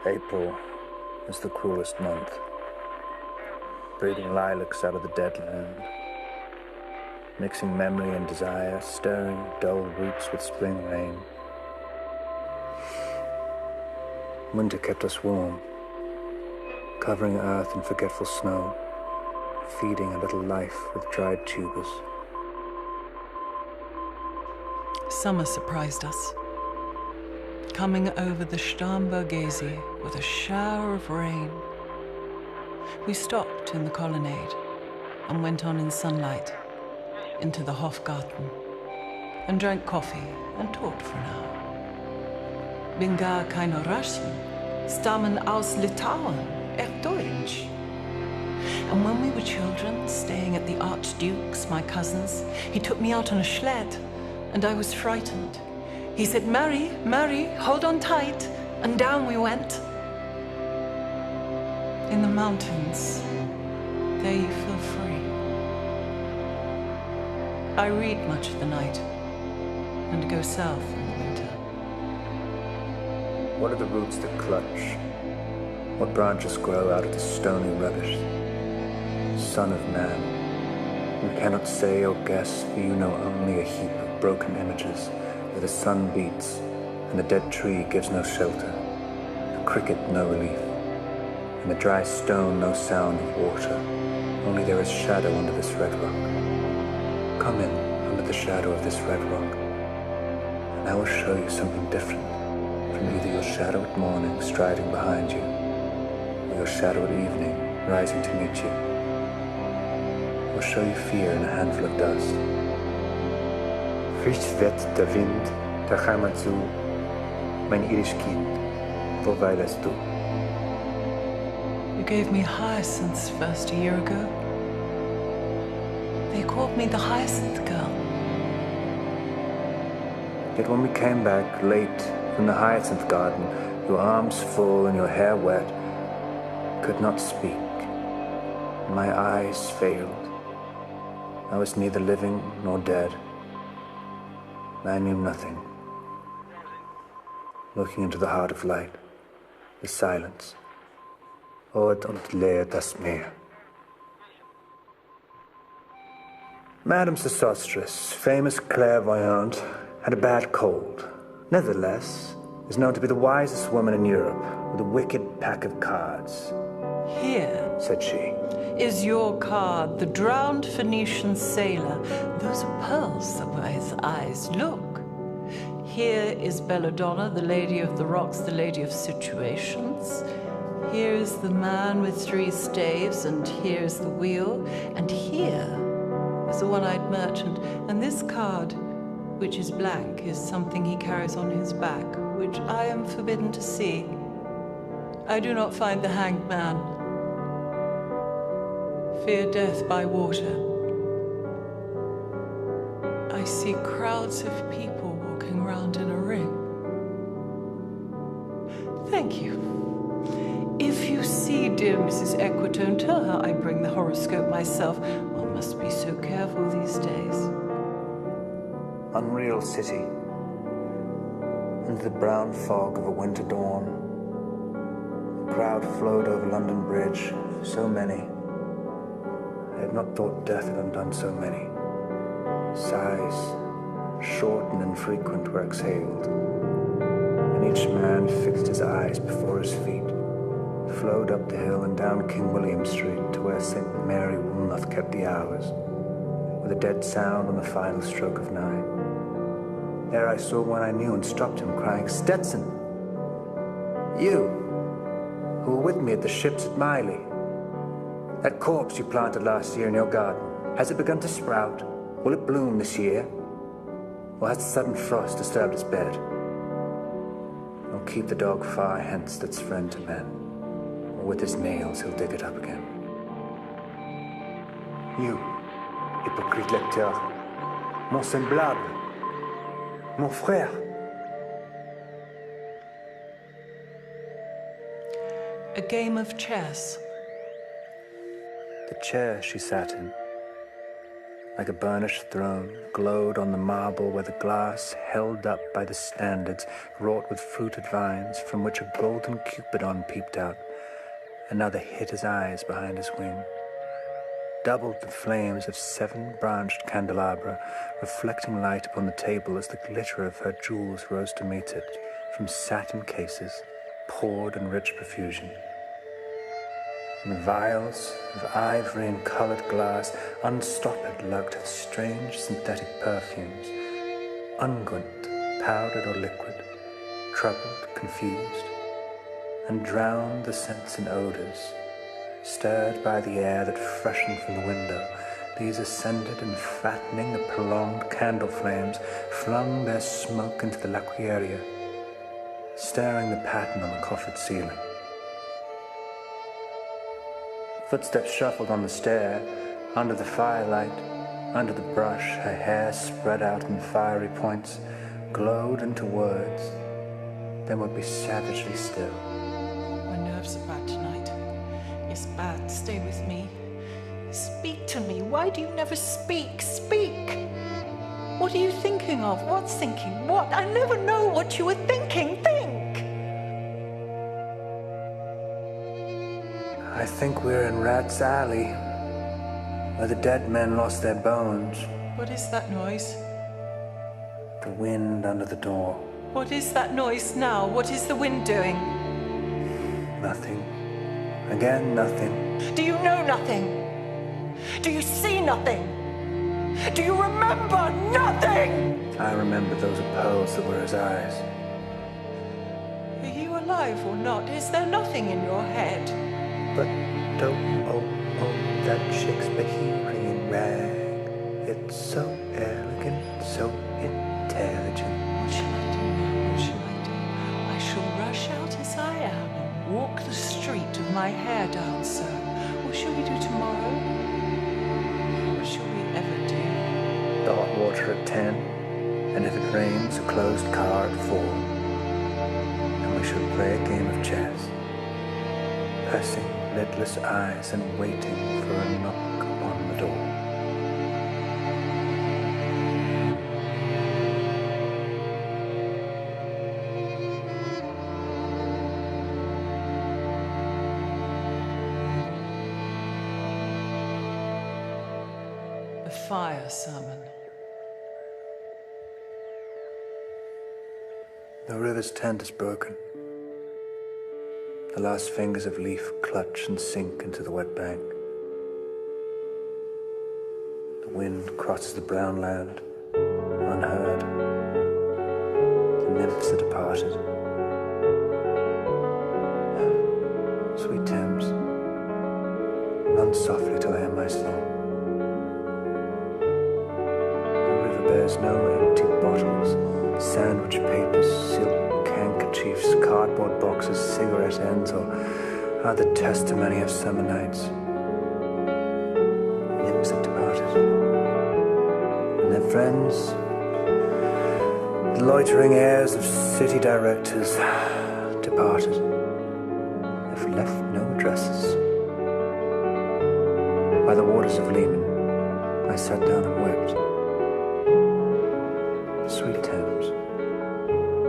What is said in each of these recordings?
April is the cruelest month, breathing lilacs out of the dead land, mixing memory and desire, stirring dull roots with spring rain. Winter kept us warm, covering earth in forgetful snow, feeding a little life with dried tubers. Summer surprised us, coming over the Starnbergese with a shower of rain. We stopped in the colonnade and went on in sunlight into the Hofgarten and drank coffee and talked for an hour. Bin gar keine Russen, stammen aus Litauen, Deutsch. And when we were children, staying at the Archduke's, my cousin's, he took me out on a sled, and I was frightened. He said, Mary, Mary, hold on tight, and down we went. In the mountains, there you feel free. I read much of the night, and go south in the winter. What are the roots that clutch? What branches grow out of the stony rubbish? Son of man, you cannot say or guess, for you know only a heap of broken images where the sun beats and the dead tree gives no shelter, the cricket no relief, and the dry stone no sound of water. Only there is shadow under this red rock. Come in under the shadow of this red rock, and I will show you something different from either your shadow at morning striding behind you, or your shadow at evening rising to meet you. I will show you fear in a handful of dust. Frisch weht der Wind, da gaan wir zu. Mein Irisch Kind, wo weilest du? You gave me hyacinths first a year ago. They called me the Hyacinth Girl. Yet when we came back late from the hyacinth garden, your arms full and your hair wet, could not speak. My eyes failed. I was neither living nor dead. I knew nothing. Looking into the heart of light, the silence. Ord und leer das Meer. Madame Sosostris, famous clairvoyante, had a bad cold. Nevertheless, is known to be the wisest woman in Europe, with a wicked pack of cards. Here, Said she, is your card, the drowned Phoenician sailor. Those are pearls that were his eyes. Look. Here is Belladonna, the lady of the rocks, the lady of situations. Here is the man with 3 staves, and here's the wheel. And here is the one-eyed merchant. And this card, which is blank, is something he carries on his back, which I am forbidden to see. I do not find the hanged man. Fear death by water. I see crowds of people walking round in a ring. Thank you. If you see dear Mrs. Equitone, tell her I bring the horoscope myself. One must be so careful these days. unreal city, under the brown fog of a winter dawn. The crowd flowed over London Bridge, so many. I had not thought death had undone so many. Sighs, short and infrequent, were exhaled, and each man fixed his eyes before his feet, flowed up the hill and down King William Street to where St. Mary Woolnoth kept the hours, with a dead sound on the final stroke of 9. There I saw one I knew and stopped him, crying, "Stetson! You, who were with me at the ships at Miley. That corpse you planted last year in your garden, has it begun to sprout? Will it bloom this year? Or has the sudden frost disturbed its bed? Oh, keep the dog far hence that's friend to men, or with his nails he'll dig it up again. You, hypocrite lecteur, mon semblable, mon frère." A game of chess. The chair she sat in, like a burnished throne, glowed on the marble where the glass, held up by the standards, wrought with fruited vines, from which a golden cupidon peeped out. Another hid his eyes behind his wing. Doubled the flames of 7-branched candelabra, reflecting light upon the table as the glitter of her jewels rose to meet it, from satin cases, poured in rich profusion. In vials of ivory and colored glass, unstopped lurked strange synthetic perfumes, unguent, powdered or liquid, troubled, confused, and drowned the scents and odors. Stirred by the air that freshened from the window, these ascended and, fattening the prolonged candle flames, flung their smoke into the laquearia, stirring the pattern on the coffered ceiling. Footsteps shuffled on the stair, under the firelight, under the brush, her hair spread out in fiery points, glowed into words, then would be savagely still. My nerves are bad tonight. It's bad. Stay with me. Speak to me. Why do you never speak? Speak! What are you thinking of? What's thinking? What? I never know what you were thinking. Think! I think we're in Rat's Alley, where the dead men lost their bones. What is that noise? The wind under the door. What is that noise now? What is the wind doing? Nothing. Again, nothing. Do you know nothing? Do you see nothing? Do you remember nothing? I remember those pearls that were his eyes. Are you alive or not? Is there nothing in your head? But oh, that Shakespearean rag. It's so elegant, so intelligent. What shall I do now? What shall I do? I shall rush out as I am and walk the street with my hair down, sir. What shall we do tomorrow? What shall we ever do? The hot water at 10, and if it rains, a closed car at 4. And we shall play a game of chess, pressing lidless eyes and waiting for a knock upon the door. The fire sermon. The river's tent is broken. The last fingers of leaf clutch and sink into the wet bank. The wind crosses the brown land, unheard. The nymphs are departed. Sweet Thames, run softly till I hear my song. The river bears no empty bottles, sandwich papers, silk handkerchiefs, cardboard boxes, cigarette ends, or other testimony of summer nights. Nymphs have departed. And their friends, the loitering heirs of city directors, departed. Have left no addresses. By the waters of Lehman, I sat down and wept. Sweet Thames,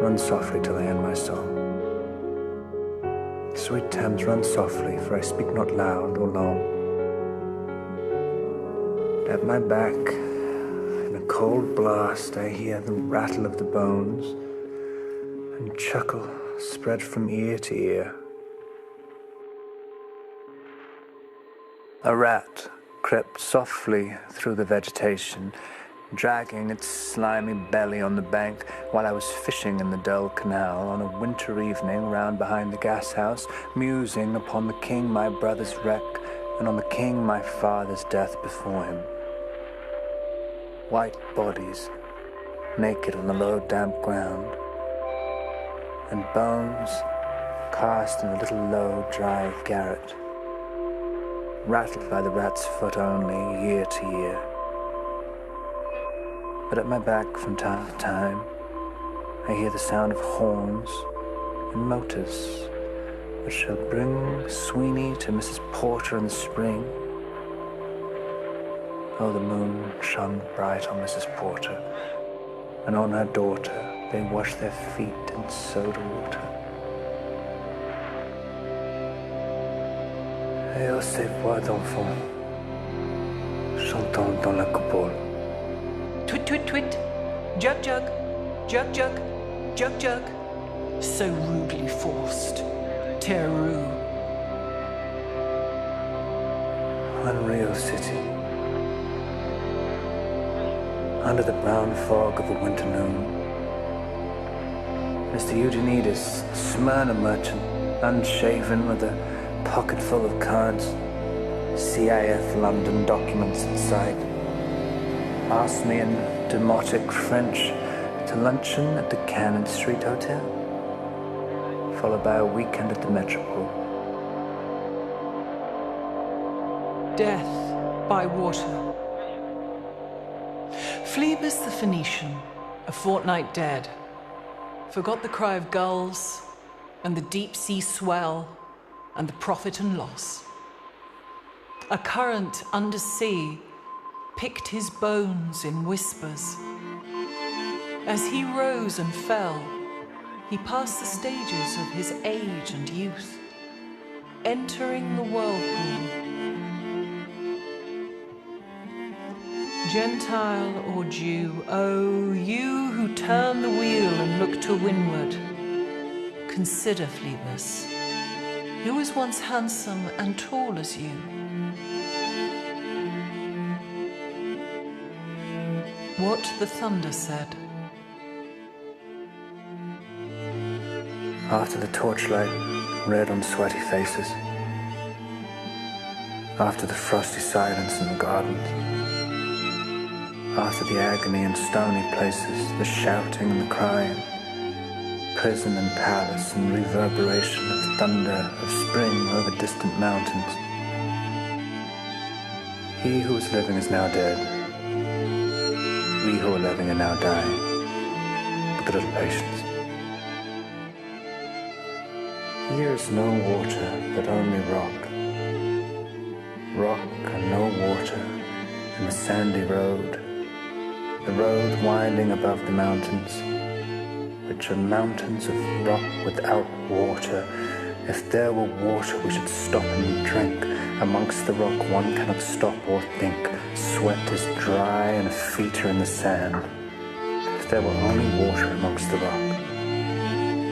run softly till I end my song. Sweet Thames, run softly, for I speak not loud or long. But at my back, in a cold blast, I hear the rattle of the bones, and chuckle spread from ear to ear. A rat crept softly through the vegetation, dragging its slimy belly on the bank while I was fishing in the dull canal on a winter evening round behind the gas house, musing upon the king my brother's wreck and on the king my father's death before him. White bodies, naked on the low damp ground, and bones cast in a little low dry garret, rattled by the rat's foot only year to year. But at my back from time to time, I hear the sound of horns and motors, which shall bring Sweeney to Mrs. Porter in the spring, Oh, the moon shone bright on Mrs. Porter, and on her daughter they washed their feet in soda water. Et oh, ces voix d'enfants chantant dans la coupole. Twit, twit, twit. Jug, jug. Jug, jug. Jug, jug. So rudely forced. Terror. Unreal city. Under the brown fog of a winter noon. Mr. Eugenides, Smyrna merchant, unshaven with a pocket full of cards, CIF London documents in sight, asked me in demotic French to luncheon at the Cannon Street Hotel, followed by a weekend at the Metropole. Death by water. Phlebas the Phoenician, a fortnight dead, forgot the cry of gulls and the deep sea swell and the profit and loss. A current under sea picked his bones in whispers. As he rose and fell, he passed the stages of his age and youth, entering the whirlpool. Gentile or Jew, oh, you who turn the wheel and look to windward, consider Phlebas, who was once handsome and tall as you. What the thunder said. After the torchlight, red on sweaty faces. After the frosty silence in the gardens. After the agony in stony places, the shouting and the crying, prison and palace and reverberation of thunder of spring over distant mountains. He who was living is now dead. We who are living are now dying, with a little patience. Here is no water, but only rock. Rock and no water, and the sandy road. The road winding above the mountains, which are mountains of rock without water. If there were water, we should stop and drink. Amongst the rock one cannot stop or think. Sweat is dry and feet are in the sand. If there were only water amongst the rock.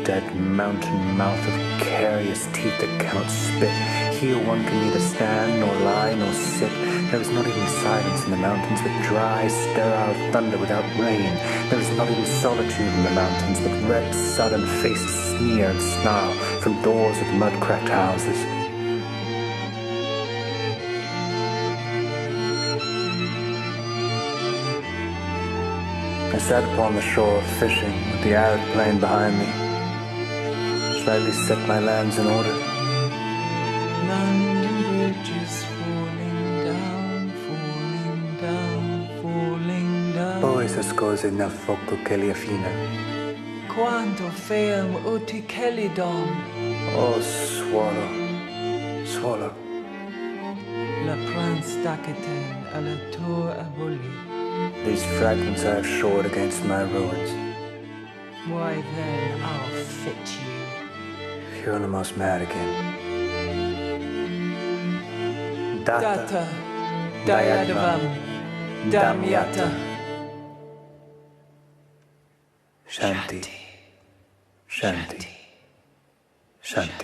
Dead mountain mouth of carious teeth that cannot spit. Here one can neither stand, nor lie, nor sit. There is not even silence in the mountains, but dry, sterile thunder without rain. There is not even solitude in the mountains, but red, sudden faces sneer and snarl from doors of mud-cracked houses. I sat upon the shore, fishing, with the arid plain behind me. Slightly set my lands in order. London Bridge is falling down, falling down, falling down. Poi se scose nel fuoco che li affina. Quanto feam uti celidon. Oh, swallow, swallow. La prince d'Aquitaine à la tour abolie. These fragments I have shored against my ruins. Why then I'll fit you. You're almost mad again. Data, diadavam, damyata. Shanti, Shanti, Shanti.